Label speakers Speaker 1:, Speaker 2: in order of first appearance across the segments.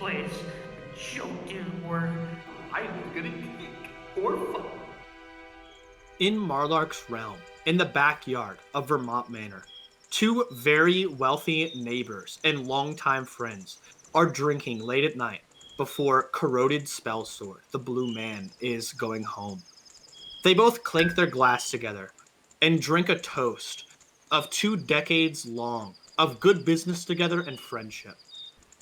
Speaker 1: place. The joke didn't work. I was gonna kick or fuck.
Speaker 2: In Marlark's realm, in the backyard of Vermont Manor, two very wealthy neighbors and longtime friends are drinking late at night before Corroded Spellsword, the Blue Man, is going home. They both clink their glass together and drink a toast of 2 decades long of good business together and friendship.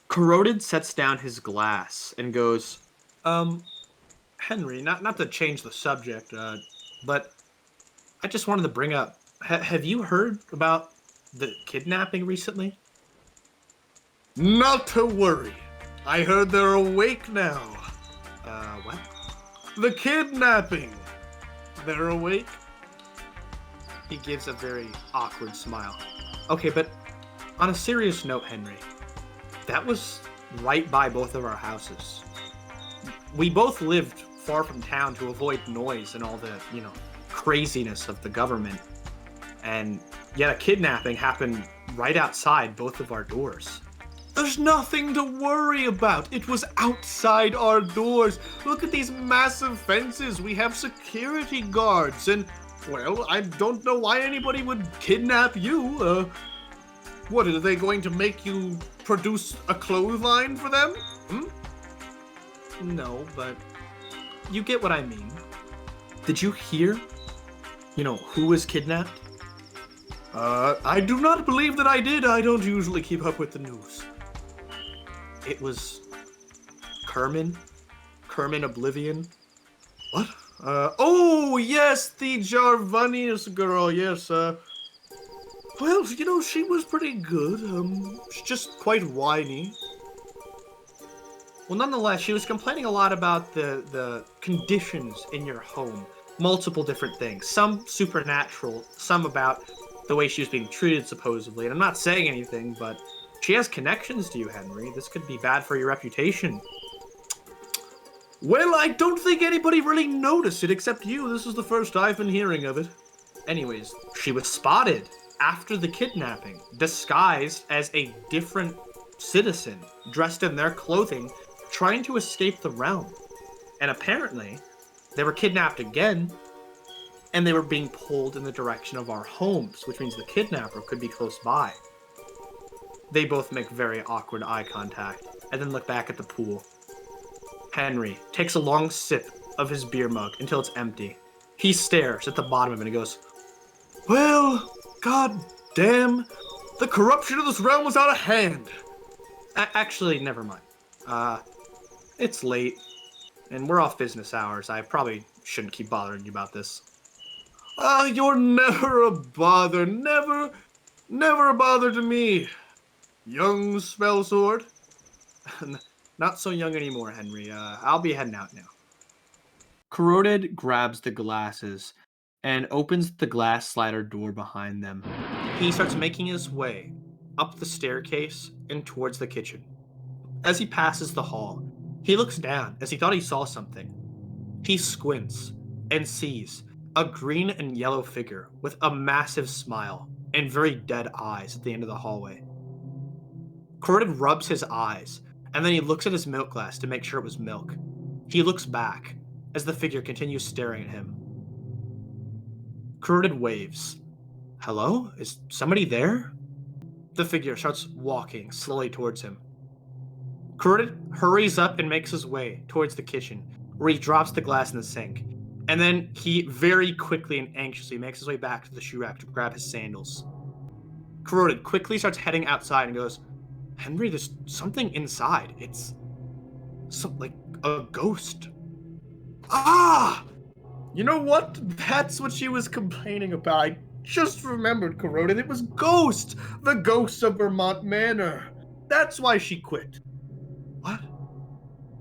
Speaker 2: Corroded sets down his glass and goes, Henry, not to change the subject, but I just wanted to bring up, have you heard about the kidnapping recently?
Speaker 3: Not to worry. I heard they're awake now.
Speaker 2: What?
Speaker 3: The kidnapping. They're awake?
Speaker 2: He gives a very awkward smile. Okay, but on a serious note, Henry, that was right by both of our houses. We both lived far from town to avoid noise and all the, craziness of the government. And yet a kidnapping happened right outside both of our doors.
Speaker 3: There's nothing to worry about. It was outside our doors. Look at these massive fences. We have security guards. And, well, I don't know why anybody would kidnap you. What, are they going to make you produce a clothesline for them?
Speaker 2: No, but you get what I mean. Did you hear, who was kidnapped?
Speaker 3: I do not believe that I did. I don't usually keep up with the news.
Speaker 2: It was Kerman Oblivion.
Speaker 3: What? Oh, yes, the Jarvanius girl, yes. Well, she was pretty good. She's just quite whiny.
Speaker 2: Well, nonetheless, she was complaining a lot about the conditions in your home. Multiple different things. Some supernatural, some about the way she was being treated, supposedly. And I'm not saying anything, but she has connections to you, Henry. This could be bad for your reputation.
Speaker 3: Well, I don't think anybody really noticed it except you. This is the first I've been hearing of it.
Speaker 2: Anyways, she was spotted after the kidnapping, disguised as a different citizen, dressed in their clothing, trying to escape the realm. And apparently, they were kidnapped again, and they were being pulled in the direction of our homes, which means the kidnapper could be close by. They both make very awkward eye contact, and then look back at the pool. Henry takes a long sip of his beer mug until it's empty. He stares at the bottom of it and goes,
Speaker 3: well, god damn, the corruption of this realm was out of hand.
Speaker 2: Actually, never mind. It's late, and we're off business hours. I probably shouldn't keep bothering you about this.
Speaker 3: You're never a bother. Never a bother to me. Young Spellsword.
Speaker 2: Not so young anymore, Henry. I'll be heading out now. Corroded grabs the glasses and opens the glass slider door behind them. He starts making his way up the staircase and towards the kitchen. As he passes the hall, he looks down as he thought he saw something. He squints and sees a green and yellow figure with a massive smile and very dead eyes at the end of the hallway. Corroded rubs his eyes, and then he looks at his milk glass to make sure it was milk. He looks back as the figure continues staring at him. Corroded waves. Hello? Is somebody there? The figure starts walking slowly towards him. Corroded hurries up and makes his way towards the kitchen, where he drops the glass in the sink. And then he very quickly and anxiously makes his way back to the shoe rack to grab his sandals. Corroded quickly starts heading outside and goes, Henry, there's something inside. It's like a ghost.
Speaker 3: Ah! You know what? That's what she was complaining about. I just remembered, Corroded. It was Ghost! The Ghosts of Vermont Manor. That's why she quit.
Speaker 2: What?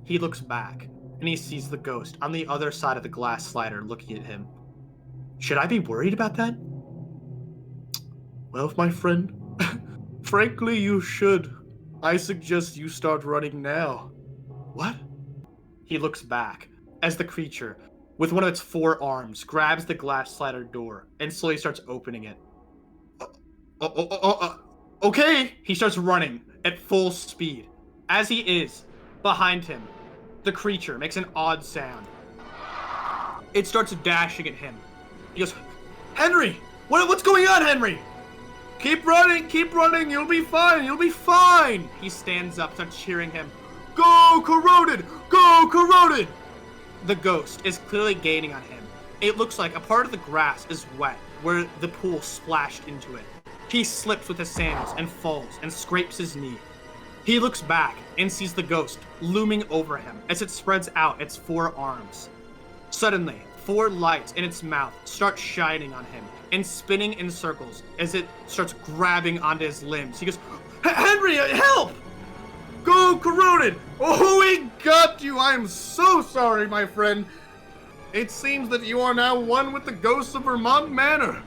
Speaker 2: He looks back, and he sees the ghost on the other side of the glass slider looking at him. Should I be worried about that?
Speaker 3: Well, my friend, frankly, you should. I suggest you start running now.
Speaker 2: What? He looks back as the creature, with one of its 4 arms, grabs the glass slider door and slowly starts opening it. Okay! He starts running at full speed. As he is, Behind him, the creature makes an odd sound. It starts dashing at him. He goes, Henry! What's going on, Henry? Keep running, you'll be fine! He stands up, starts cheering him. Go, Corroded! Go, Corroded! The ghost is clearly gaining on him. It looks like a part of the grass is wet, where the pool splashed into it. He slips with his sandals and falls and scrapes his knee. He looks back and sees the ghost looming over him as it spreads out its 4 arms. Suddenly, 4 lights in its mouth start shining on him and spinning in circles as it starts grabbing onto his limbs. He goes, Henry, help! Go, Corroded! Oh, we got you! I am so sorry, my friend. It seems that you are now one with the Ghosts of Vermont Manor.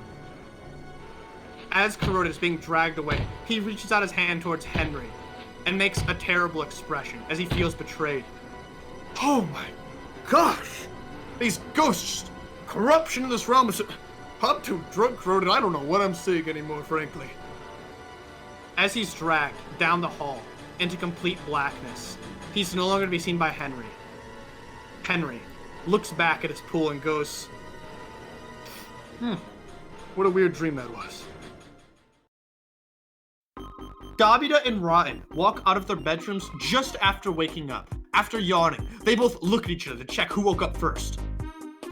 Speaker 2: As Corroded is being dragged away, he reaches out his hand towards Henry and makes a terrible expression as he feels betrayed. Oh my gosh! These ghosts! Corruption in this realm is... I'm too drunk, Corroded. I don't know what I'm seeing anymore, frankly. As he's dragged down the hall into complete blackness, he's no longer to be seen by Henry. Henry looks back at his pool and goes, what a weird dream that was. Dahbida and Rotten walk out of their bedrooms just after waking up. After yawning, they both look at each other to check who woke up first.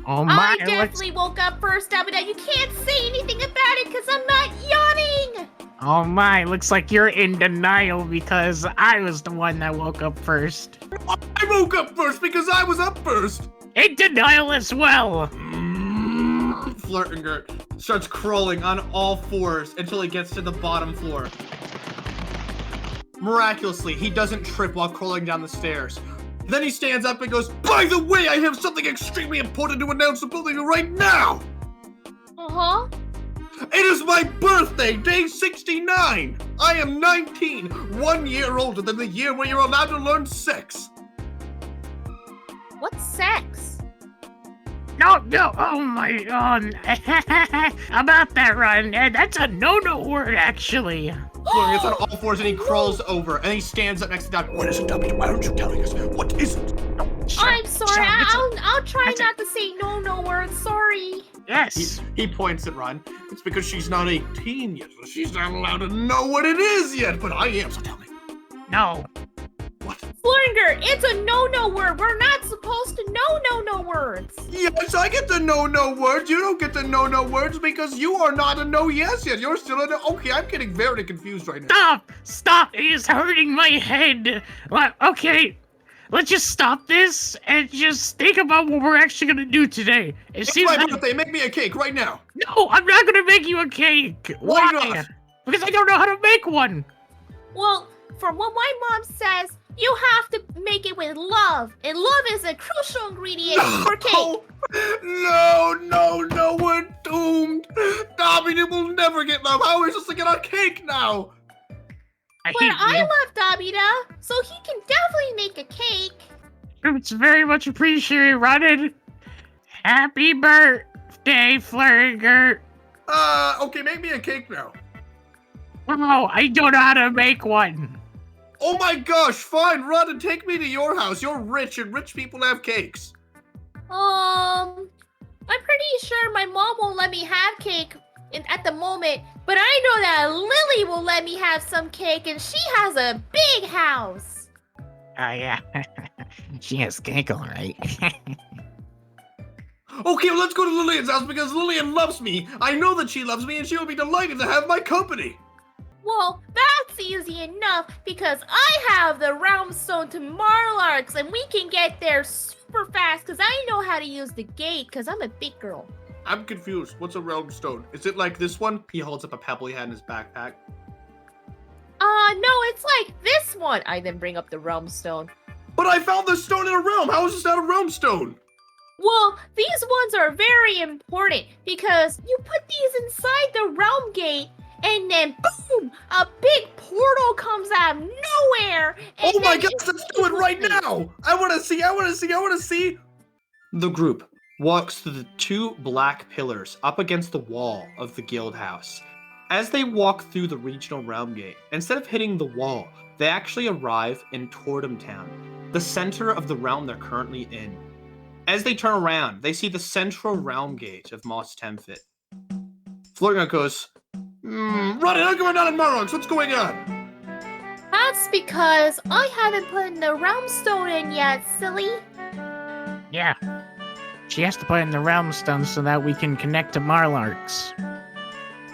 Speaker 4: Oh my!
Speaker 5: I definitely woke up first, Dahbida. You can't say anything about it because I'm not yawning!
Speaker 4: Oh my, looks like you're in denial because I was the one that woke up first.
Speaker 3: I woke up first because I was up first!
Speaker 4: In denial as well!
Speaker 2: Flurtengurt starts crawling on all 4s until he gets to the bottom floor. Miraculously, he doesn't trip while crawling down the stairs. Then he stands up and goes, by the way, I have something extremely important to announce to both of you right now!
Speaker 5: Uh-huh.
Speaker 3: It is my birthday, day 69! I am 19, 1 year older than the year where you're allowed to learn sex.
Speaker 5: What's sex?
Speaker 4: No, oh my god. About that, Run, that's a no-no word, actually.
Speaker 2: Flurry gets on all 4s and he crawls over and he stands up next to Dahbida. What is it, Dahbida? Why aren't you telling us? What is it?
Speaker 4: No,
Speaker 5: I'm sorry. I'll try not to say no words. Sorry.
Speaker 4: Yes.
Speaker 3: He points at Ron. It's because she's not 18 yet. So she's not allowed to know what it is yet, but I am, so tell me.
Speaker 4: No.
Speaker 3: What?
Speaker 5: Flurtengurt, it's a no word. We're not supposed to know no words.
Speaker 3: Yes, I get the no words. You don't get the no words because you are not a no yes yet. You're still a no. Okay, I'm getting very confused right now.
Speaker 4: Stop! It is hurting my head. Okay, let's just stop this and just think about what we're actually gonna do today.
Speaker 3: It's my birthday. Make me a cake right now.
Speaker 4: No, I'm not gonna make you a cake.
Speaker 3: Why not?
Speaker 4: Because I don't know how to make one.
Speaker 5: Well, from what my mom says, you have to make it with love, and love is a crucial ingredient for cake.
Speaker 3: No, we're doomed. Dahbida will never get love. How are we supposed to get our cake now?
Speaker 5: I love Dahbida, so he can definitely make a cake.
Speaker 4: It's very much appreciated, Rotten. Happy birthday, Flurtengurt.
Speaker 3: Okay, make me a cake now.
Speaker 4: Oh, I don't know how to make one.
Speaker 3: Oh my gosh, fine, run and take me to your house. You're rich and rich people have cakes.
Speaker 5: I'm pretty sure my mom won't let me have cake at the moment, but I know that Lily will let me have some cake and she has a big house.
Speaker 4: Oh yeah, she has cake, all right.
Speaker 3: Okay, well, let's go to Lilian's house because Lilian loves me. I know that she loves me and she will be delighted to have my company.
Speaker 5: Well, that's easy enough because I have the realm stone to Marlarks and we can get there super fast because I know how to use the gate because I'm a big girl.
Speaker 3: I'm confused. What's a realm stone? Is it like this one?
Speaker 2: He holds up a pebble he had in his backpack.
Speaker 5: No, it's like this one. I then bring up the realm stone.
Speaker 3: But I found this stone in a realm. How is this not a realm stone?
Speaker 5: Well, these ones are very important because you put these inside the realm gate and then boom, a big portal comes out of nowhere. And
Speaker 3: oh my gosh, let's do it right now. I want to see.
Speaker 2: The group walks through the 2 black pillars up against the wall of the guild house. As they walk through the regional realm gate, instead of hitting the wall, they actually arrive in Tordum Town. the center of the realm they're currently in. As they turn around, they see the central realm gate of Moss Temfit. Flurtengurt goes,
Speaker 3: Rodden, I'm going down in Marlox. What's going on?
Speaker 5: That's because I haven't put in the realm stone in yet, silly.
Speaker 4: Yeah. She has to put in the realm stone so that we can connect to Marlarks.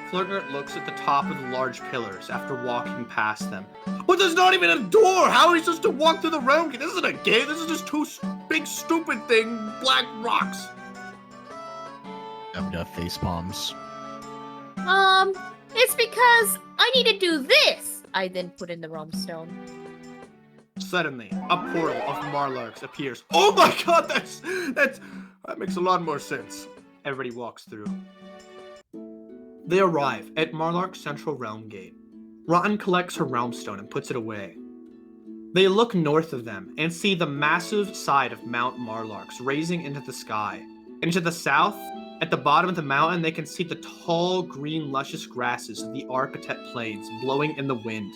Speaker 2: Flurtengurt looks at the top of the large pillars after walking past them.
Speaker 3: But there's not even a door. How are we supposed to walk through the realm gate? This isn't a gate. This is just two big stupid black rocks.
Speaker 4: Dahbida face palms.
Speaker 5: It's because I need to do this. I then put in the realm stone.
Speaker 2: Suddenly, a portal of Marlarks appears.
Speaker 3: Oh my god, that makes a lot more sense.
Speaker 2: Everybody walks through. They arrive at Marlark's central realm gate. Rotten collects her realm stone and puts it away. They look north of them and see the massive side of Mount Marlarks raising into the sky. And to the south, at the bottom of the mountain, they can see the tall, green, luscious grasses of the Architect Plains blowing in the wind.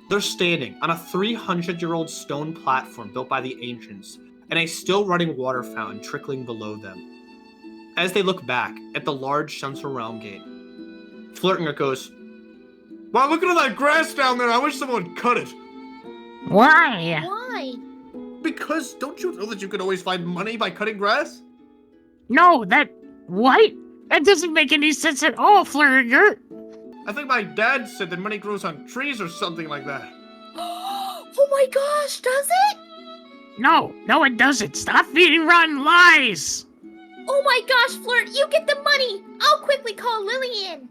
Speaker 2: They're standing on a 300-year-old stone platform built by the ancients, and a still-running water fountain trickling below them. As they look back at the large central realm gate, Flurtengurt goes,
Speaker 3: Wow, look at all that grass down there. I wish someone would cut it.
Speaker 4: Why?
Speaker 5: Why?
Speaker 3: Because don't you know that you can always find money by cutting grass?
Speaker 4: No, what? That doesn't make any sense at all, Flurtengurt.
Speaker 3: I think my dad said that money grows on trees or something like that.
Speaker 5: Oh my gosh, does it?
Speaker 4: No, it doesn't. Stop feeding rotten lies.
Speaker 5: Oh my gosh, Flirt, you get the money. I'll quickly call Lilian.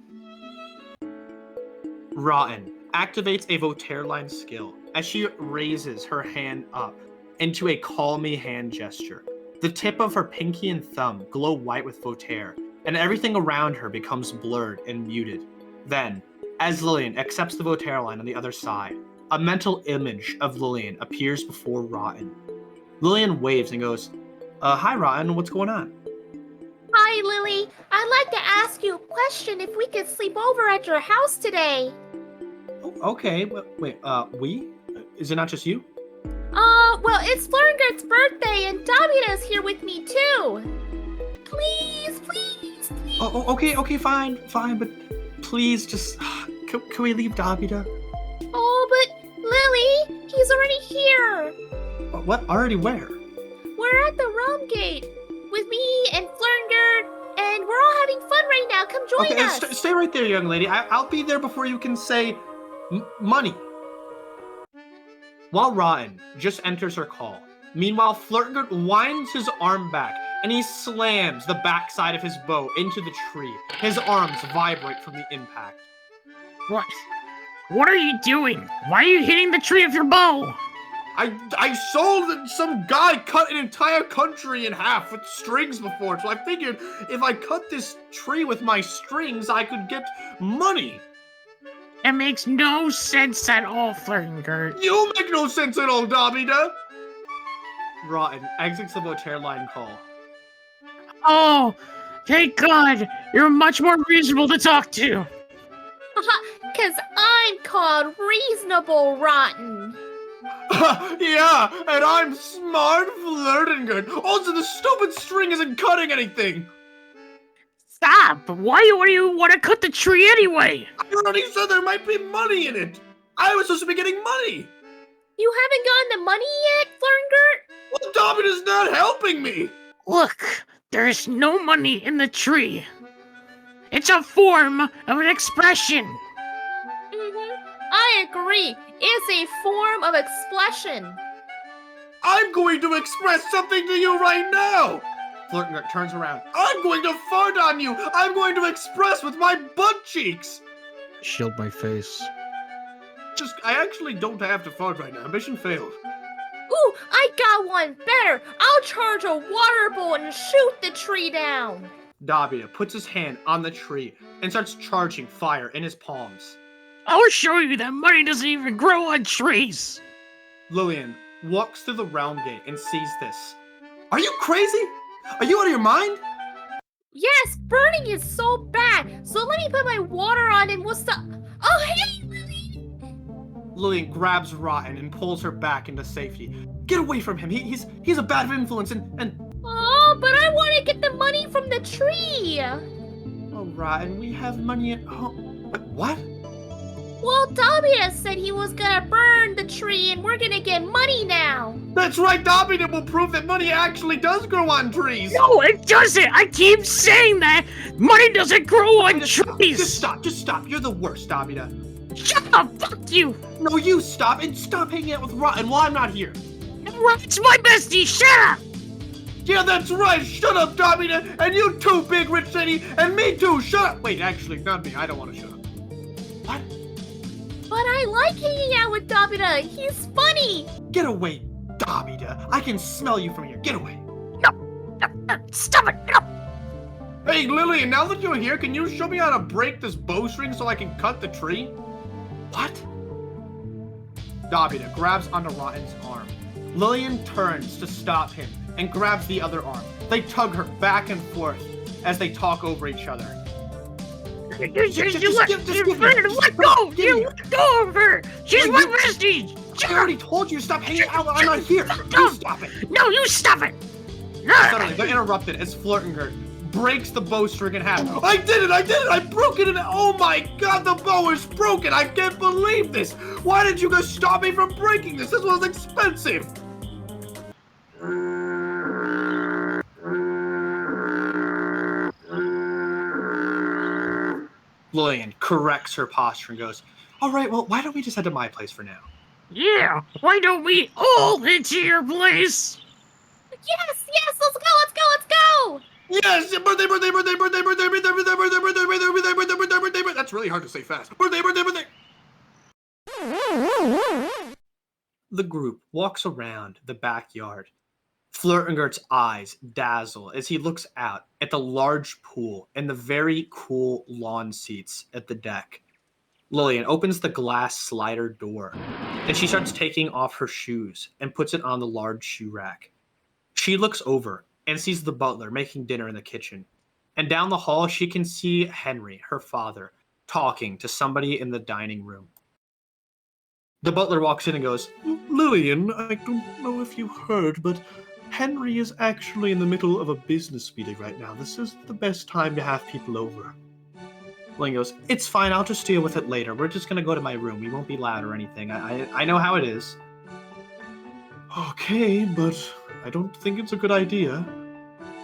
Speaker 2: Rotten activates a Voterline skill as she raises her hand up into a call me hand gesture. The tip of her pinky and thumb glow white with Voter, and everything around her becomes blurred and muted. Then, as Lilian accepts the Voterline on the other side, a mental image of Lilian appears before Rotten. Lilian waves and goes, Hi Rotten, what's going on?
Speaker 5: Hi, Lily. I'd like to ask you a question if we could sleep over at your house today.
Speaker 2: Oh, okay, wait, we? Is it not just you?
Speaker 5: Well, it's Flurtengurt's birthday and Dahbida's here with me too. Please.
Speaker 2: Oh, okay, fine, but please just, can we leave Dahbida?
Speaker 5: Oh, but Lily, he's already here.
Speaker 2: What? Already where?
Speaker 5: We're at the realm gate with me and Flurtengurt, and we're all having fun right now. Come join us.
Speaker 2: Stay right there, young lady. I'll be there before you can say money. While Rotten just enters her call, meanwhile Flurtengurt winds his arm back and he slams the backside of his bow into the tree. His arms vibrate from the impact.
Speaker 4: What? What are you doing? Why are you hitting the tree with your bow?
Speaker 3: I saw that some guy cut an entire country in half with strings before, so I figured if I cut this tree with my strings, I could get money.
Speaker 4: It makes no sense at all, Flurtengurt.
Speaker 3: You make no sense at all, Dahbida.
Speaker 2: Rotten exits the Voterline call.
Speaker 4: Oh, thank God. You're much more reasonable to talk to.
Speaker 5: Cause I'm called Reasonable Rotten.
Speaker 3: Yeah, and I'm smart Flurtengurt. Also, the stupid string isn't cutting anything.
Speaker 4: Stop! Why do you want to cut the tree anyway?
Speaker 3: I already said there might be money in it. I was supposed to be getting money.
Speaker 5: You haven't gotten the money yet, Flurtengurt?
Speaker 3: Well, Dahbida's not helping me.
Speaker 4: Look, there's no money in the tree. It's a form of an expression.
Speaker 5: I agree. It's a form of expression.
Speaker 3: I'm going to express something to you right now.
Speaker 2: Flurtengurt turns around.
Speaker 3: I'm going to fart on you. I'm going to express with my butt cheeks.
Speaker 6: Shield my face.
Speaker 3: I actually don't have to fart right now. Mission failed.
Speaker 5: Ooh, I got one better. I'll charge a water bolt and shoot the tree down.
Speaker 2: Dahbida puts his hand on the tree and starts charging fire in his palms.
Speaker 4: I'll show you that money doesn't even grow on trees.
Speaker 2: Lilian walks through the realm gate and sees this. Are you crazy? Are you out of your mind?
Speaker 5: Yes, burning is so bad. So let me put my water on and we'll stop. Oh, hey, Lily.
Speaker 2: Lilian grabs Rotten and pulls her back into safety. Get away from him. He's a bad influence and
Speaker 5: Oh, but I want to get the money from the tree.
Speaker 2: oh, Rotten, we have money at home. What?
Speaker 5: Well, Dahbida said he was gonna burn the tree and we're gonna get money now.
Speaker 2: That's right, Dahbida will prove that money actually does grow on trees.
Speaker 4: No, it doesn't. I keep saying that. Money doesn't grow on trees.
Speaker 2: Just stop. You're the worst, Dahbida.
Speaker 4: Shut up. Fuck you.
Speaker 2: No, you stop and stop hanging out with Rotten while I'm not here.
Speaker 4: It's my bestie. Shut up.
Speaker 2: Yeah, that's right. Shut up, Dahbida. And you too, Big Rich Lady. And me too. Shut up. Wait, actually, not me. I don't want to shut up. What?
Speaker 5: But I like hanging out with Dahbida. He's funny.
Speaker 2: Get away, Dahbida. I can smell you from here. Get away.
Speaker 4: No, stop it. No.
Speaker 2: Hey, Lilian, now that you're here, can you show me how to break this bowstring so I can cut the tree? What? Dahbida grabs onto Rotten's arm. Lilian turns to stop him and grabs the other arm. They tug her back and forth as they talk over each other.
Speaker 4: You let go! You let go of her! She's my bestie!
Speaker 2: I already told you to stop hanging out when I'm not here! You stop it!
Speaker 4: No, you stop it!
Speaker 2: Suddenly, they're interrupted as Flurtengurt breaks the bowstring in half. I did it! I broke it in. Oh my god, the bow is broken! I can't believe this! Why did you guys stop me from breaking this? This was expensive! Lilian corrects her posture and goes, all right, well, why don't we just head to my place for now?
Speaker 4: Yeah, why don't we all head to your place?
Speaker 5: Yes, let's go.
Speaker 2: Yes, birthday. That's really hard to say fast. Birthday. The group walks around the backyard. Flurtengurt's eyes dazzle as he looks out at the large pool and the very cool lawn seats at the deck. Lilian opens the glass slider door, and she starts taking off her shoes and puts it on the large shoe rack. She looks over and sees the butler making dinner in the kitchen. And down the hall, she can see Henry, her father, talking to somebody in the dining room. The butler walks in and goes,
Speaker 3: Lilian, I don't know if you heard, but Henry is actually in the middle of a business meeting right now. This is the best time to have people over.
Speaker 2: Lilian goes, it's fine, I'll just deal with it later. We're just going to go to my room. We won't be loud or anything. I know how it is.
Speaker 3: Okay, but I don't think it's a good idea.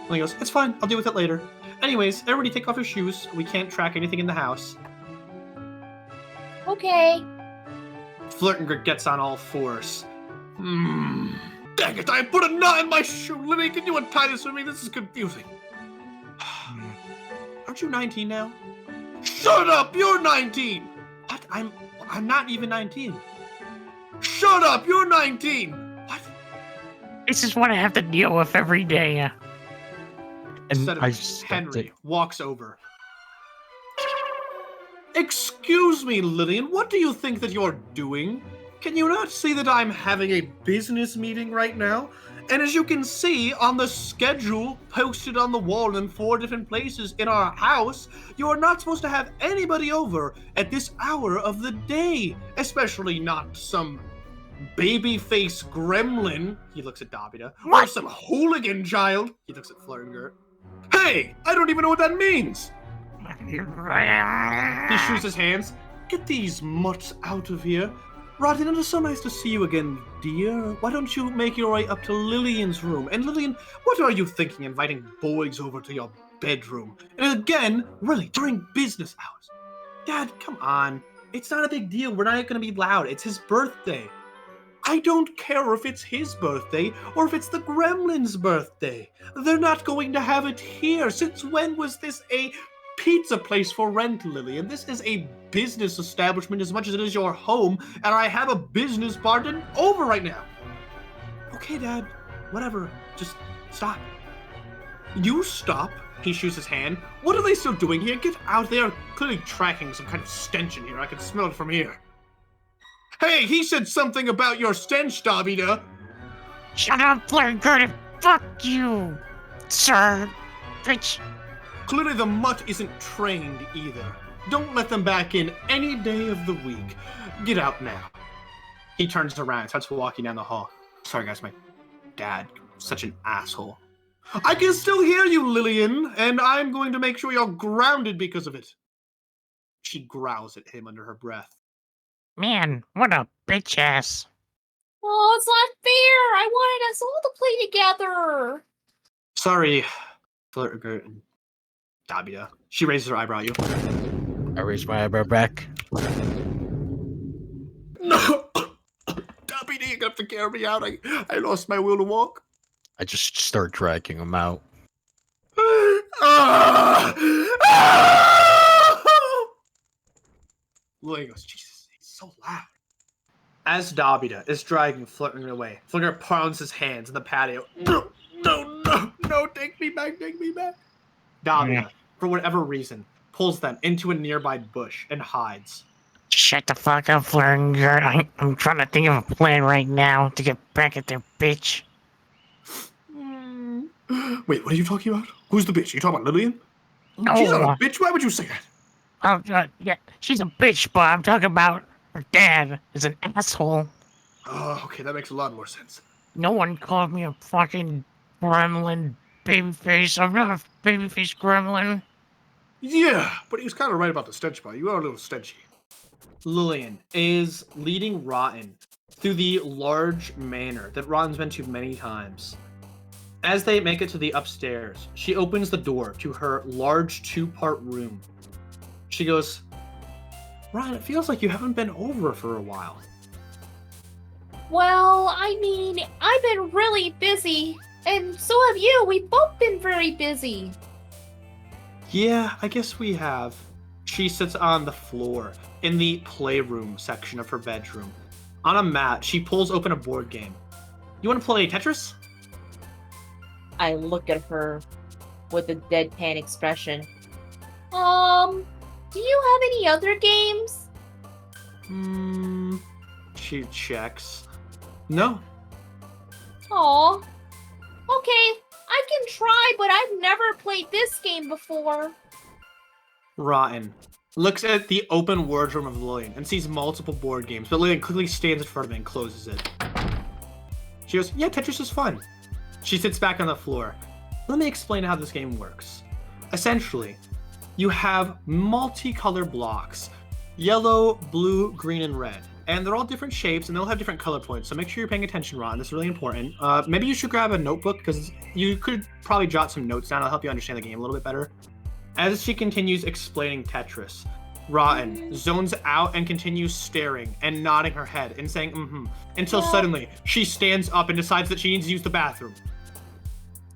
Speaker 2: Lilian goes, it's fine, I'll deal with it later. Anyways, everybody take off your shoes. We can't track anything in the house.
Speaker 5: Okay.
Speaker 2: Flurtengurt gets on all fours.
Speaker 3: Dang it, I put a knot in my shoe. Lilian, can you untie this for me? This is confusing.
Speaker 2: Aren't you 19 now?
Speaker 3: Shut up, you're 19!
Speaker 2: What? I'm not even 19.
Speaker 3: Shut up, you're 19!
Speaker 2: What?
Speaker 4: This is what I have to deal with every day.
Speaker 6: And
Speaker 2: Henry walks over.
Speaker 3: Excuse me, Lilian, what do you think that you're doing? Can you not see that I'm having a business meeting right now? And as you can see on the schedule posted on the wall in 4 different places in our house, you are not supposed to have anybody over at this hour of the day, especially not some baby-face gremlin, he looks at Dahbida, or some hooligan child, he looks at Flurtengurt. Hey, I don't even know what that means. He shoots his hands. Get these mutts out of here. Rotten, it is so nice to see you again, dear. Why don't you make your way up to Lilian's room? And Lilian, what are you thinking inviting boys over to your bedroom? And again, really, during business hours.
Speaker 2: Dad, come on. It's not a big deal. We're not going to be loud. It's his birthday.
Speaker 3: I don't care if it's his birthday or if it's the gremlin's birthday. They're not going to have it here. Since when was this a pizza place for rent, Lilian? This is a business establishment as much as it is your home, and I have a business partner over right now.
Speaker 2: Okay, Dad. Whatever. Just stop.
Speaker 3: You stop?
Speaker 2: He shoots his hand.
Speaker 3: What are they still doing here? Get out. They are clearly tracking some kind of stench in here. I can smell it from here. Hey, he said something about your stench, Dahbida.
Speaker 4: Shut up, Flurtengurt. Fuck you, sir. Bitch.
Speaker 3: Clearly the mutt isn't trained either. Don't let them back in any day of the week. Get out now.
Speaker 2: He turns around and starts walking down the hall. Sorry, guys, my dad, such an asshole.
Speaker 3: I can still hear you, Lilian, and I'm going to make sure you're grounded because of it.
Speaker 2: She growls at him under her breath.
Speaker 4: Man, what a bitch ass.
Speaker 5: Oh, it's not fair. I wanted us all to play together.
Speaker 2: Sorry, Flurtengurt and Dahbida. She raises her eyebrow at you.
Speaker 6: I raise my eyebrow back.
Speaker 3: No! Dahbida, you got to carry me out. I lost my will to walk.
Speaker 6: I just start dragging him out.
Speaker 2: Lilian goes, Jesus, he's so loud. As Dahbida is dragging Flurtengurt away, Flurtengurt pounds his hands in the patio.
Speaker 3: No, take me back.
Speaker 2: Dahbida, for whatever reason, pulls them into a nearby bush and hides.
Speaker 4: Shut the fuck up, Flurtengurt. I'm trying to think of a plan right now to get back at their bitch.
Speaker 3: Wait, what are you talking about? Who's the bitch? Are you talking about Lilian?
Speaker 4: No.
Speaker 3: She's not a bitch. Why would you say that?
Speaker 4: Yeah, she's a bitch, but I'm talking about her dad is an asshole.
Speaker 3: Oh, okay, that makes a lot more sense.
Speaker 4: No one called me a fucking gremlin babyface. I'm not a babyface gremlin.
Speaker 3: Yeah, but he was kind of right about the stench part. You are a little stenchy.
Speaker 2: Lilian is leading Rotten through the large manor that Rotten's been to many times. As they make it to the upstairs, she opens the door to her large 2-part room. She goes, Rotten, it feels like you haven't been over for a while.
Speaker 5: Well, I mean, I've been really busy. And so have you. We've both been very busy.
Speaker 2: Yeah, I guess we have. She sits on the floor in the playroom section of her bedroom. On a mat, she pulls open a board game. You want to play Tetris?
Speaker 7: I look at her with a deadpan expression.
Speaker 5: Do you have any other games?
Speaker 2: She checks. No.
Speaker 5: Aw. Okay, I can try, but I've never played this game before.
Speaker 2: Rotten looks at the open wardrobe of Lilian and sees multiple board games, but Lilian quickly stands in front of it and closes it. She goes, yeah, Tetris is fun. She sits back on the floor. Let me explain how this game works. Essentially, you have multicolored blocks, yellow, blue, green, and red. And they're all different shapes, and they'll have different color points, so make sure you're paying attention, Ron. This is really important. Maybe you should grab a notebook, because you could probably jot some notes down. It'll help you understand the game a little bit better. As she continues explaining Tetris, Rotten zones out and continues staring and nodding her head and saying until suddenly she stands up and decides that she needs to use the bathroom.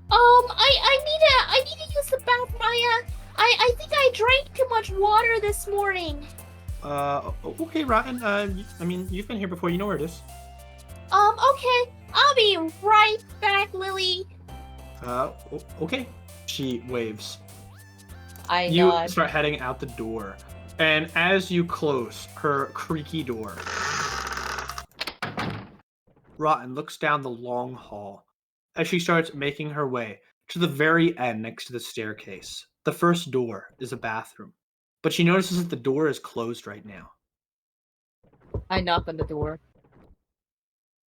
Speaker 5: I need to use the bathroom. I think I drank too much water this morning.
Speaker 2: Okay, Rotten. I mean, you've been here before. You know where it is.
Speaker 5: Okay. I'll be right back, Lily.
Speaker 2: Okay. She waves.
Speaker 7: I
Speaker 2: You
Speaker 7: nod.
Speaker 2: start heading out the door, and as you close her creaky door, Rotten looks down the long hall as she starts making her way to the very end next to the staircase. The first door is a bathroom, but she notices that the door is closed right now.
Speaker 7: I knock on the door.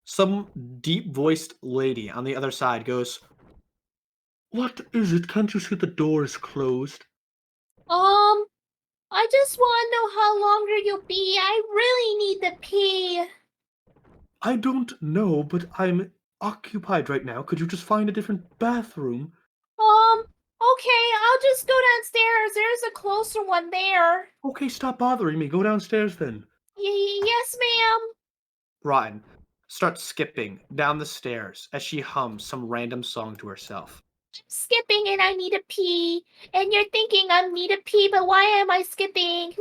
Speaker 2: Some deep-voiced lady on the other side goes, "What is it? Can't you see the door is closed?"
Speaker 5: I just want to know how longer you'll be. I really need to pee.
Speaker 3: I don't know, but I'm occupied right now. Could you just find a different bathroom?
Speaker 5: Okay, I'll just go downstairs. There's a closer one there.
Speaker 3: Okay, stop bothering me. Go downstairs then.
Speaker 5: Yes, ma'am.
Speaker 2: Rotten starts skipping down the stairs as she hums some random song to herself.
Speaker 5: I'm skipping and I need to pee. And you're thinking I need to pee, but why am I skipping?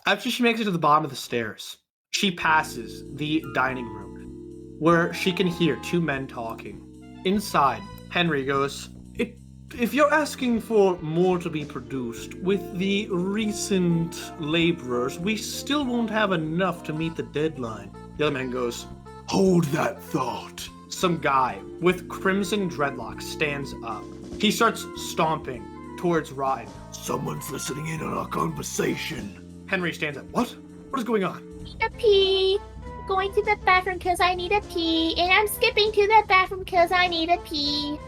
Speaker 2: After she makes it to the bottom of the stairs, she passes the dining room, where she can hear two men talking. Inside, Henry goes,
Speaker 3: If you're asking for more to be produced, with the recent laborers, we still won't have enough to meet the deadline.
Speaker 2: The other man goes,
Speaker 3: Hold that thought.
Speaker 2: Some guy with crimson dreadlocks stands up. He starts stomping towards Rotten.
Speaker 3: Someone's listening in on our conversation.
Speaker 2: Henry stands up. What? What is going on?
Speaker 5: Need to pee. going to the bathroom because I need a pee, and I'm skipping to the bathroom because I need a pee.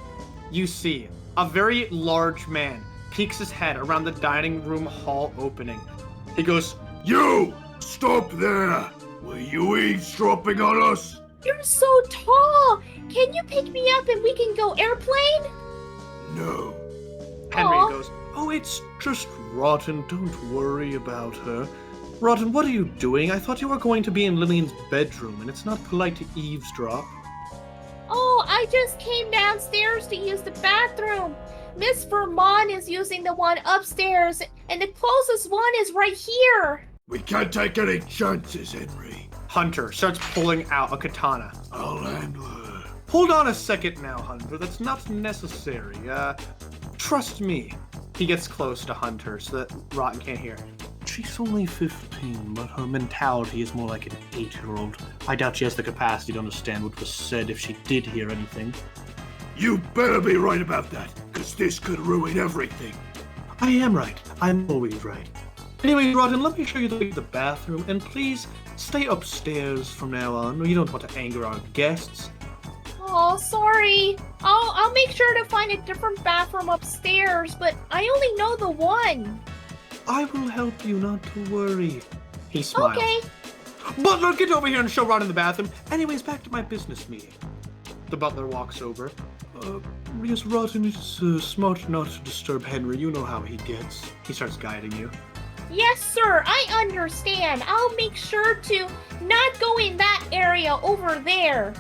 Speaker 2: You see a very large man peeks his head around the dining room hall opening. He goes,
Speaker 3: You! Stop there! Were you eavesdropping on us?
Speaker 5: You're so tall! Can you pick me up and we can go airplane?
Speaker 3: No.
Speaker 2: Henry
Speaker 5: Aw.
Speaker 2: goes,
Speaker 3: Oh, it's just Rotten. Don't worry about her. Rotten, what are you doing? I thought you were going to be in Lilian's bedroom, and it's not polite to eavesdrop.
Speaker 5: Oh, I just came downstairs to use the bathroom. Miss Vermont is using the one upstairs, and the closest one is right here.
Speaker 3: We can't take any chances, Henry.
Speaker 2: Hunter starts pulling out a katana.
Speaker 3: I'll handle her.
Speaker 2: Hold on a second now, Hunter. That's not necessary. Trust me. He gets close to Hunter so that Rotten can't hear.
Speaker 3: She's only 15, but her mentality is more like an 8-year-old. I doubt she has the capacity to understand what was said if she did hear anything. You better be right about that, because this could ruin everything. I am right. I'm always right. Anyway, Rotten, let me show you the way to the bathroom, and please stay upstairs from now on. You don't want to anger our guests.
Speaker 5: Oh, sorry. I'll make sure to find a different bathroom upstairs, but I only know the one.
Speaker 3: I will help you, not to worry.
Speaker 2: He smiles.
Speaker 5: Okay.
Speaker 2: Butler, get over here and show Rotten the bathroom. Anyways, back to my business meeting. The butler walks over.
Speaker 3: Yes, Rotten, it's smart not to disturb Henry. You know how he gets.
Speaker 2: He starts guiding you.
Speaker 5: Yes, sir. I understand. I'll make sure to not go in that area over there.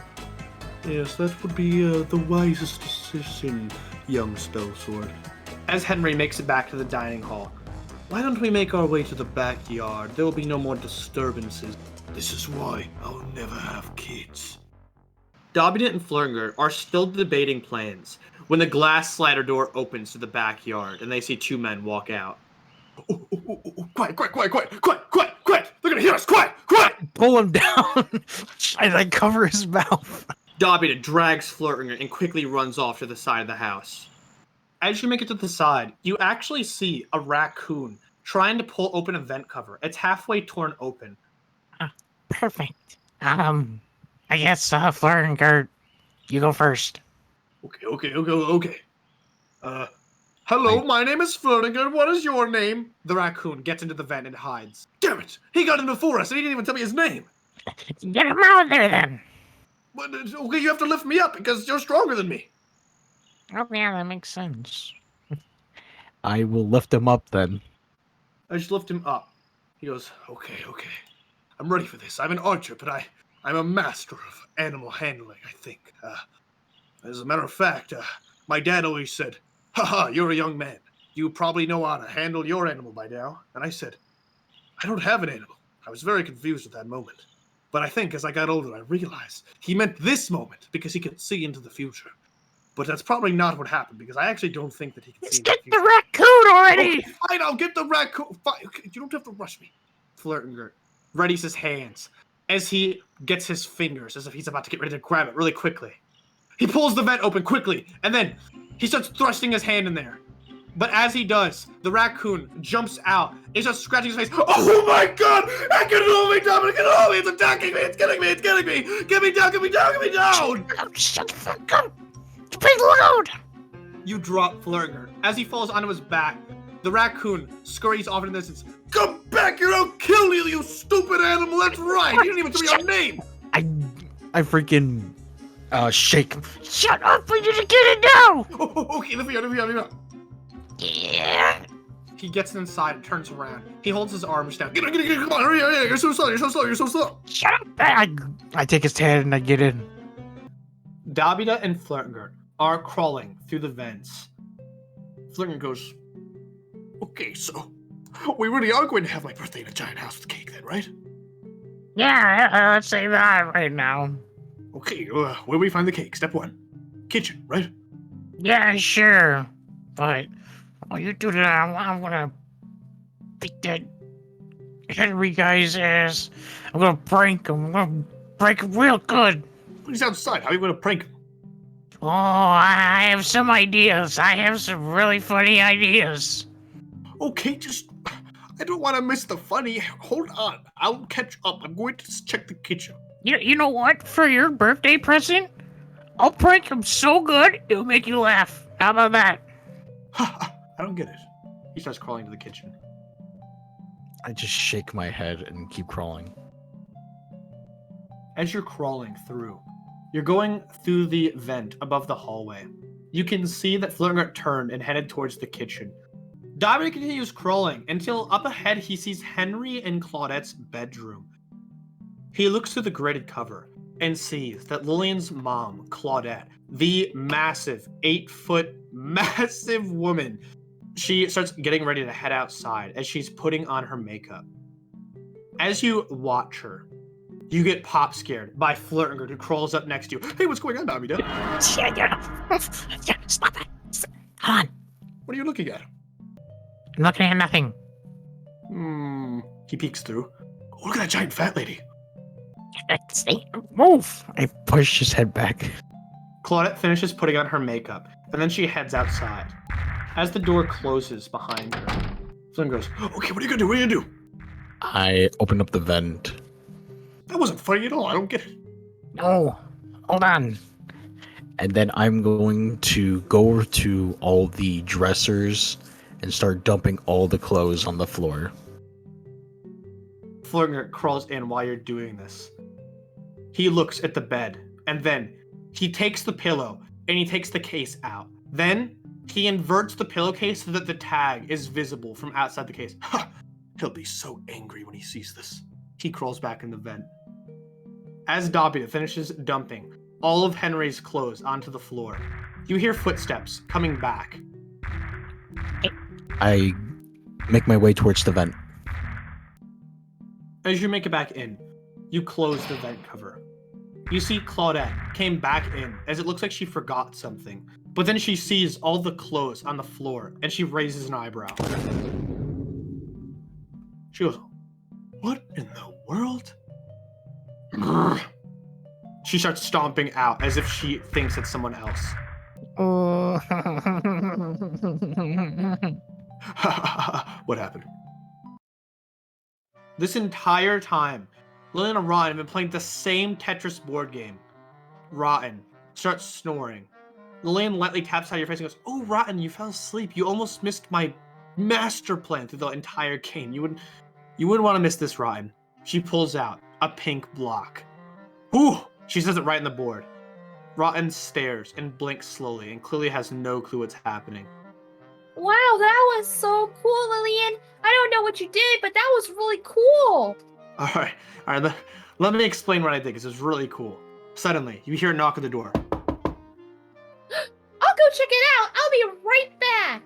Speaker 3: Yes, that would be the wisest decision, young Spellsword.
Speaker 2: As Henry makes it back to the dining hall, why don't we make our way to the backyard? There will be no more disturbances.
Speaker 3: This is why I'll never have kids.
Speaker 2: Dahbida and Flurtengurt are still debating plans when the glass slider door opens to the backyard and they see two men walk out.
Speaker 3: Quiet! They're gonna hear us! Quiet!
Speaker 6: Pull him down. I like cover his mouth.
Speaker 2: Dahbida drags Flurtengurt and quickly runs off to the side of the house. As you make it to the side, you actually see a raccoon trying to pull open a vent cover. It's halfway torn open.
Speaker 4: Perfect. I guess, Flurtengurt, you go first.
Speaker 3: Okay. Hello, my name is Flurtengurt. What is your name?
Speaker 2: The raccoon gets into the vent and hides.
Speaker 3: Damn it! He got in before us and he didn't even tell me his name.
Speaker 4: Get him out there, then.
Speaker 3: But, okay, you have to lift me up because you're stronger than me.
Speaker 4: Oh, yeah, that makes sense.
Speaker 6: I will lift him up then.
Speaker 2: I just lift him up.
Speaker 3: He goes, okay. I'm ready for this. I'm an archer, but I'm a master of animal handling, I think. As a matter of fact, my dad always said, haha, you're a young man. You probably know how to handle your animal by now. And I said, I don't have an animal. I was very confused at that moment. But I think as I got older, I realized he meant this moment because he could see into the future. But that's probably not what happened because I actually don't think that he can see into the
Speaker 4: Get
Speaker 3: future.
Speaker 4: the raccoon already!
Speaker 3: Okay, fine, I'll get the raccoon. Fine, okay, you don't have to rush me.
Speaker 2: Flurtengurt readies his hands as he gets his fingers as if he's about to get ready to grab it really quickly. He pulls the vent open quickly, and then he starts thrusting his hand in there. But as he does, the raccoon jumps out. He starts scratching his face.
Speaker 3: Oh my god! I can hold me down! It can hold me! It's attacking me! It's killing me! It's killing me! Get me down! Get me down! Get me down!
Speaker 4: Oh, shut the fuck up! You're being loud!
Speaker 2: You drop Flurtengurt. As he falls onto his back, the raccoon scurries off in the distance.
Speaker 3: Come back here! I'll kill you, you stupid animal! That's right! You didn't even tell me your name!
Speaker 6: I freaking shake him.
Speaker 4: Shut up! We need to get it now!
Speaker 3: Oh, okay, let me out.
Speaker 4: Yeah.
Speaker 2: He gets inside and turns around. He holds his arms down.
Speaker 3: Get, come on, hurry, you're so slow.
Speaker 4: Shut up! I take his hand and I get in.
Speaker 2: Dahbida and Flurtengurt are crawling through the vents.
Speaker 3: Flurtengurt goes, okay, so we really are going to have my birthday in a giant house with cake then, right?
Speaker 4: Yeah, let's say that right now.
Speaker 3: Okay, where do we find the cake? Step 1. Kitchen, right?
Speaker 4: Yeah, sure. But while you do that, I'm gonna beat that Henry guy's ass. I'm gonna prank him. I'm gonna prank him real good.
Speaker 3: He's outside. How are you going to prank him?
Speaker 4: Oh, I have some ideas. I have some really funny ideas.
Speaker 3: Okay, just I don't want to miss the funny. Hold on. I'll catch up. I'm going to check the kitchen.
Speaker 4: You know what? For your birthday present, I'll prank him so good it'll make you laugh. How about that?
Speaker 3: I don't get it. He starts crawling to the kitchen.
Speaker 6: I just shake my head and keep crawling.
Speaker 2: As you're crawling through, you're going through the vent above the hallway. You can see that Flurtengurt turned and headed towards the kitchen. Dahbida continues crawling until up ahead he sees Henry and Claudette's bedroom. He looks through the grated cover and sees that Lilian's mom, Claudette, the massive 8-foot massive woman, she starts getting ready to head outside as she's putting on her makeup. As you watch her, you get pop scared by Flurtengurt, who crawls up next to you. Hey, what's going on, Dahbida?
Speaker 4: Stop it. Hold on.
Speaker 3: What are you looking at?
Speaker 4: I'm looking at nothing.
Speaker 3: He peeks through. Oh, look at that giant fat lady.
Speaker 4: Stay. Move. I push his head back.
Speaker 2: Claudette finishes putting on her makeup, and then she heads outside. As the door closes behind her, Flynn goes,
Speaker 3: Okay, what are you gonna do? What are you gonna do?
Speaker 6: I open up the vent.
Speaker 3: That wasn't funny at all. I don't get it.
Speaker 4: No. Hold on.
Speaker 6: And then I'm going to go to all the dressers and start dumping all the clothes on the floor.
Speaker 2: Flurtengurt crawls in while you're doing this. He looks at the bed, and then he takes the pillow and he takes the case out. Then he inverts the pillowcase so that the tag is visible from outside the case.
Speaker 3: Ha! He'll be so angry when he sees this.
Speaker 2: He crawls back in the vent. As Dahbida finishes dumping all of Henry's clothes onto the floor, you hear footsteps coming back.
Speaker 6: I make my way towards the vent.
Speaker 2: As you make it back in, you close the vent cover. You see Claudette came back in as it looks like she forgot something, but then she sees all the clothes on the floor and she raises an eyebrow.
Speaker 3: She goes, what in the world?
Speaker 2: She starts stomping out as if she thinks it's someone else.
Speaker 3: What happened?
Speaker 2: This entire time, Lilian and Rotten have been playing the same Tetris board game. Rotten starts snoring. Lilian lightly taps out your face and goes, Oh, Rotten, you fell asleep. You almost missed my master plan through the entire game. You wouldn't want to miss this, Rotten. She pulls out a pink block. Ooh! She says it right in the board. Rotten stares and blinks slowly and clearly has no clue what's happening.
Speaker 5: Wow, that was so cool, Lilian. I don't know what you did, but that was really cool.
Speaker 2: All right. Let me explain what I did, because it's really cool. Suddenly, you hear a knock at the door.
Speaker 5: I'll go check it out. I'll be right back.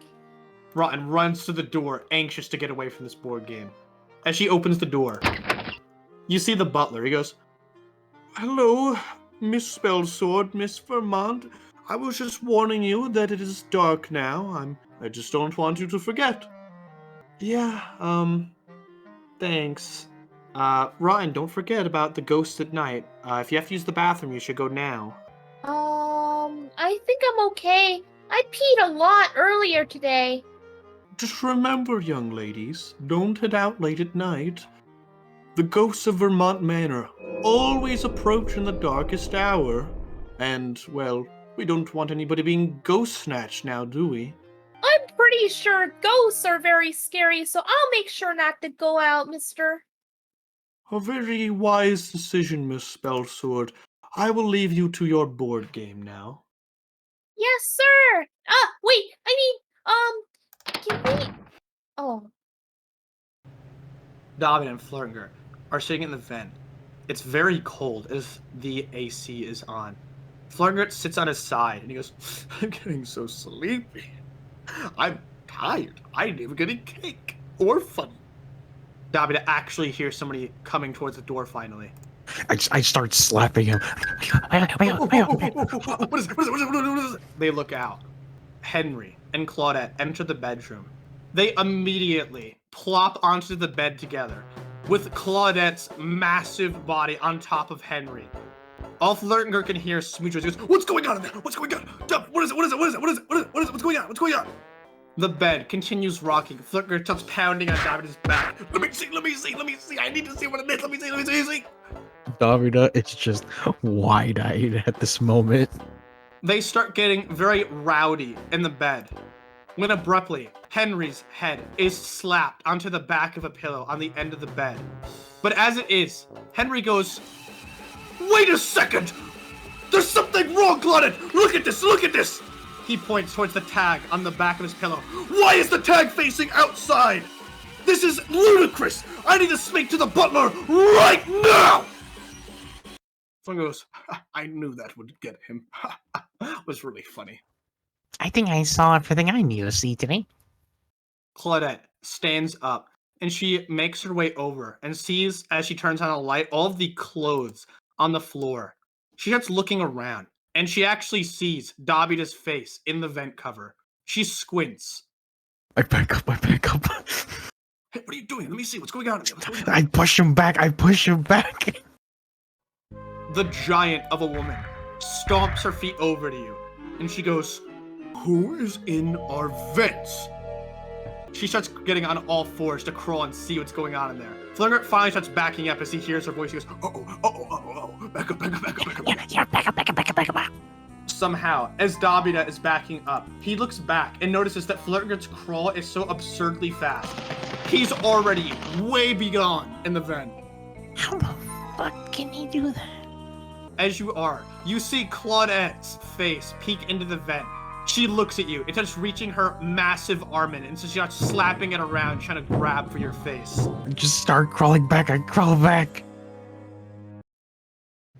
Speaker 2: Rotten runs to the door, anxious to get away from this board game. As she opens the door, you see the butler. He goes,
Speaker 3: Hello, Miss Spellsword, Miss Vermont. I was just warning you that it is dark now. I just don't want you to forget.
Speaker 2: Yeah, thanks. Rotten, don't forget about the ghosts at night. If you have to use the bathroom, you should go now.
Speaker 5: I think I'm okay. I peed a lot earlier today.
Speaker 3: Just remember, young ladies, don't head out late at night. The ghosts of Vermont Manor always approach in the darkest hour. And, well, we don't want anybody being ghost snatched now, do we?
Speaker 5: I'm pretty sure ghosts are very scary, so I'll make sure not to go out, mister.
Speaker 3: A very wise decision, Miss Spellsword. I will leave you to your board game now.
Speaker 5: Yes, sir. Wait, can we... Oh.
Speaker 2: Dahbida and Flurtengurt are sitting in the vent. It's very cold as the AC is on. Flurtengurt sits on his side and he goes,
Speaker 3: I'm getting so sleepy. I'm tired. I didn't even get any cake or funny.
Speaker 2: Dahbida actually hears somebody coming towards the door finally.
Speaker 6: I start slapping him.
Speaker 3: What is it?
Speaker 2: They look out. Henry and Claudette enter the bedroom. They immediately plop onto the bed together, with Claudette's massive body on top of Henry. All Flurtengurt can hear is Smoochers. He goes,
Speaker 3: What's going on in there? What's going on? What is it? What's going on?
Speaker 2: The bed continues rocking. Flurtengurt starts pounding on Dahbida's back. Let me see. I need to see what it is. Let me see.
Speaker 6: Dahbida is just wide-eyed at this moment.
Speaker 2: They start getting very rowdy in the bed. When abruptly, Henry's head is slapped onto the back of a pillow on the end of the bed. But as it is, Henry goes, "Wait a second! There's something wrong, Claudette! Look at this! He points towards the tag on the back of his pillow. Why is the tag facing outside? This is ludicrous! I need to speak to the butler right now! Someone goes, I knew that would get him. It was really funny.
Speaker 4: I think I saw everything I need to see today.
Speaker 2: Claudette stands up and she makes her way over and sees, as she turns on a light, all of the clothes on the floor. She starts looking around and she actually sees Dahbida's face in the vent cover. She squints.
Speaker 6: I back up.
Speaker 2: Hey, what are you doing? Let me see. What's going on?
Speaker 4: I push him back.
Speaker 2: The giant of a woman stomps her feet over to you and she goes, "Who is in our vents?" She starts getting on all fours to crawl and see what's going on in there. Flurtengurt finally starts backing up as he hears her voice. He goes, "Uh-oh. Back up.
Speaker 4: Yeah, back up.
Speaker 2: Somehow, as Dahbida is backing up, he looks back and notices that Flurtengurt's crawl is so absurdly fast. He's already way beyond in the vent.
Speaker 4: How the fuck can he do that?
Speaker 2: As you see Claudette's face peek into the vent. She looks at you and starts reaching her massive arm in, and so she starts slapping it around, trying to grab for your face.
Speaker 4: Just start crawling back. I crawl back.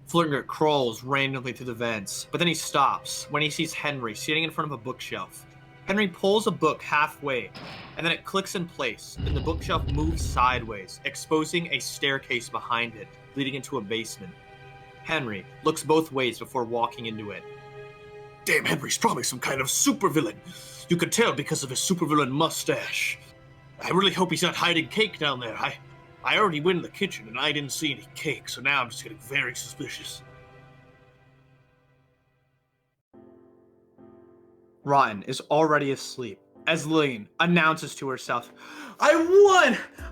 Speaker 2: Flurtengurt crawls randomly through the vents, but then he stops when he sees Henry sitting in front of a bookshelf. Henry pulls a book halfway, and then it clicks in place, and the bookshelf moves sideways, exposing a staircase behind it, leading into a basement. Henry looks both ways before walking into it. Damn, Henry's probably some kind of supervillain. You could tell because of his supervillain mustache. I really hope he's not hiding cake down there. I already went in the kitchen and I didn't see any cake, so now I'm just getting very suspicious. Rotten is already asleep as Lilian announces to herself, I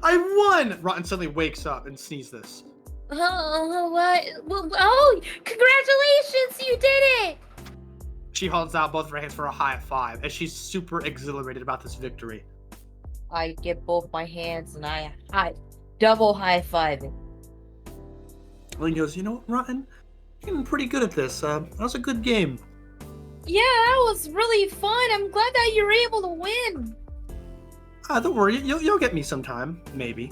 Speaker 2: won! Rotten suddenly wakes up and sees this.
Speaker 5: What? Oh, congratulations, you did it!
Speaker 2: She holds out both of her hands for a high five as she's super exhilarated about this victory.
Speaker 7: I get both my hands and I double high five it.
Speaker 2: Lilian goes, you know what, Rotten? You're getting pretty good at this. That was a good game.
Speaker 5: Yeah, that was really fun. I'm glad that you were able to win.
Speaker 2: Don't worry, you'll get me sometime, maybe.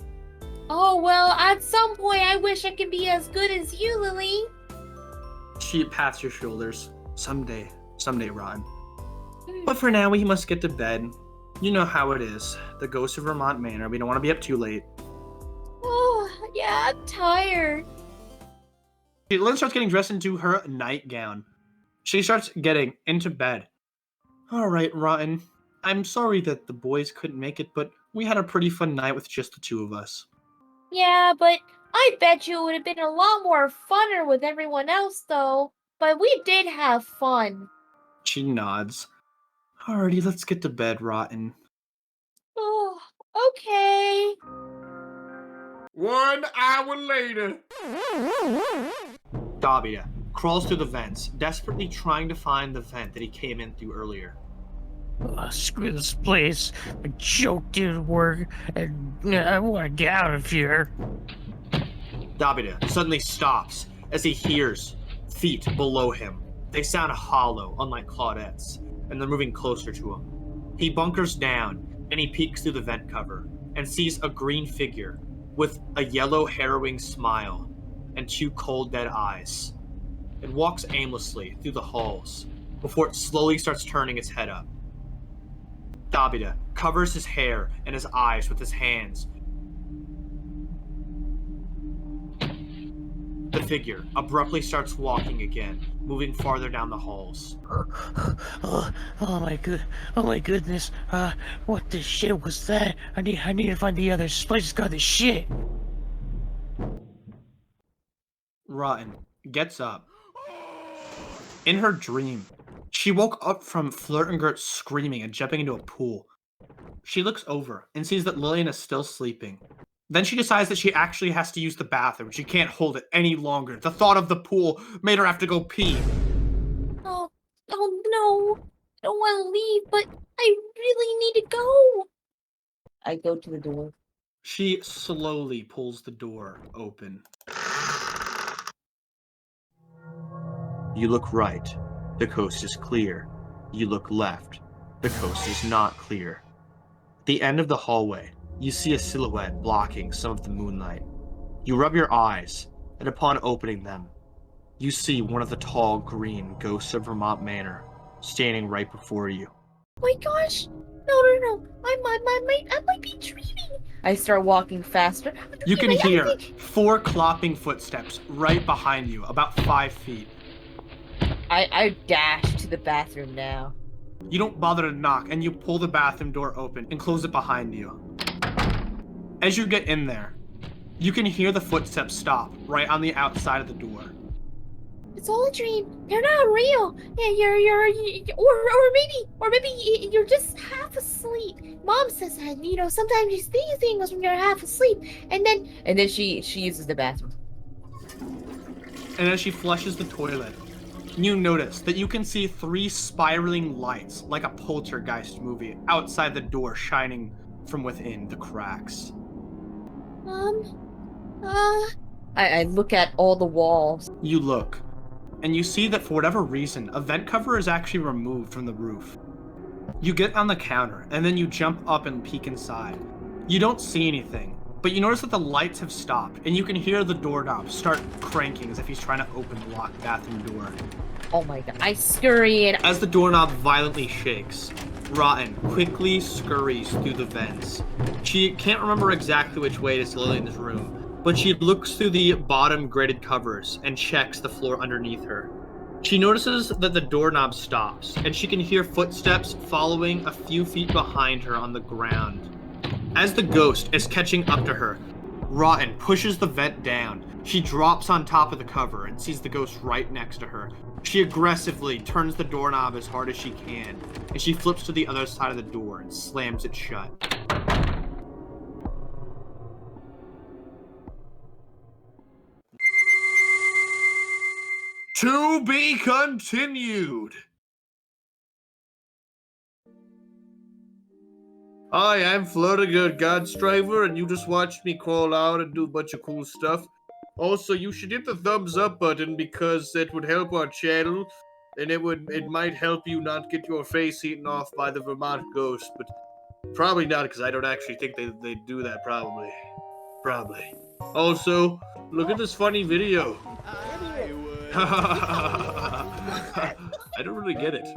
Speaker 5: Oh, well, at some point I wish I could be as good as you, Lily.
Speaker 2: She pats your shoulders. Someday, Rotten. But for now, we must get to bed. You know how it is. The Ghosts of Vermont Manor. We don't want to be up too late.
Speaker 5: Oh, yeah, I'm tired.
Speaker 2: Lynn starts getting dressed into her nightgown. She starts getting into bed. All right, Rotten. I'm sorry that the boys couldn't make it, but we had a pretty fun night with just the two of us.
Speaker 5: Yeah, but I bet you it would have been a lot more funner with everyone else, though. But we did have fun.
Speaker 2: She nods. Alrighty, let's get to bed, Rotten.
Speaker 5: Oh, okay.
Speaker 1: 1 hour later.
Speaker 2: Dahbida crawls through the vents, desperately trying to find the vent that he came in through earlier.
Speaker 4: Screw this place. My joke didn't work, and I want to get out of here.
Speaker 2: Dahbida suddenly stops as he hears feet below him. They sound hollow, unlike Claudette's, and they're moving closer to him. He bunkers down, and he peeks through the vent cover, and sees a green figure with a yellow harrowing smile and two cold dead eyes. It walks aimlessly through the halls before it slowly starts turning its head up. Dahbida covers his hair and his eyes with his hands. The figure abruptly starts walking again, moving farther down the halls.
Speaker 4: Oh my goodness. What the shit was that? I need to find the others. This place has got the shit.
Speaker 2: Rotten gets up. In her dream, she woke up from Flurtengurt screaming and jumping into a pool. She looks over and sees that Lilian is still sleeping. Then she decides that she actually has to use the bathroom. She can't hold it any longer. The thought of the pool made her have to go pee.
Speaker 5: Oh no. I don't want to leave, but I really need to go.
Speaker 7: I go to the door.
Speaker 2: She slowly pulls the door open. You look right. The coast is clear. You look left. The coast is not clear. At the end of the hallway, you see a silhouette blocking some of the moonlight. You rub your eyes, and upon opening them, you see one of the tall green Ghosts of Vermont Manor standing right before you.
Speaker 5: Oh my gosh. No. I might be dreaming.
Speaker 7: I start walking faster.
Speaker 2: You can hear 4 clopping footsteps right behind you, about 5 feet.
Speaker 7: I dash to the bathroom now.
Speaker 2: You don't bother to knock, and you pull the bathroom door open and close it behind you. As you get in there, you can hear the footsteps stop right on the outside of the door.
Speaker 5: It's all a dream. They're not real. Yeah, or maybe you're just half asleep. Mom says that, sometimes you see things when you're half asleep, and then
Speaker 7: she uses the bathroom.
Speaker 2: And as she flushes the toilet, you notice that you can see 3 spiraling lights like a poltergeist movie outside the door shining from within the cracks.
Speaker 7: I look at all the walls.
Speaker 2: You look, and you see that for whatever reason, a vent cover is actually removed from the roof. You get on the counter, and then you jump up and peek inside. You don't see anything, but you notice that the lights have stopped, and you can hear the doorknob start cranking as if he's trying to open the locked bathroom door.
Speaker 7: Oh my god. I scurry in.
Speaker 2: As the doorknob violently shakes, Rotten quickly scurries through the vents. She can't remember exactly which way is Lilian's room, but she looks through the bottom gridded covers and checks the floor underneath her. She notices that the doorknob stops, and she can hear footsteps following a few feet behind her on the ground. As the ghost is catching up to her, Rotten pushes the vent down. She drops on top of the cover and sees the ghost right next to her. She aggressively turns the doorknob as hard as she can, and she flips to the other side of the door and slams it shut.
Speaker 3: To be continued. Hi, I'm Flurtengurt, Godstriver, and you just watched me crawl out and do a bunch of cool stuff. Also, you should hit the thumbs up button because it would help our channel, and it might help you not get your face eaten off by the Vermont ghost, but probably not because I don't actually think they do that, probably. Also, look at this funny video. I don't really get it.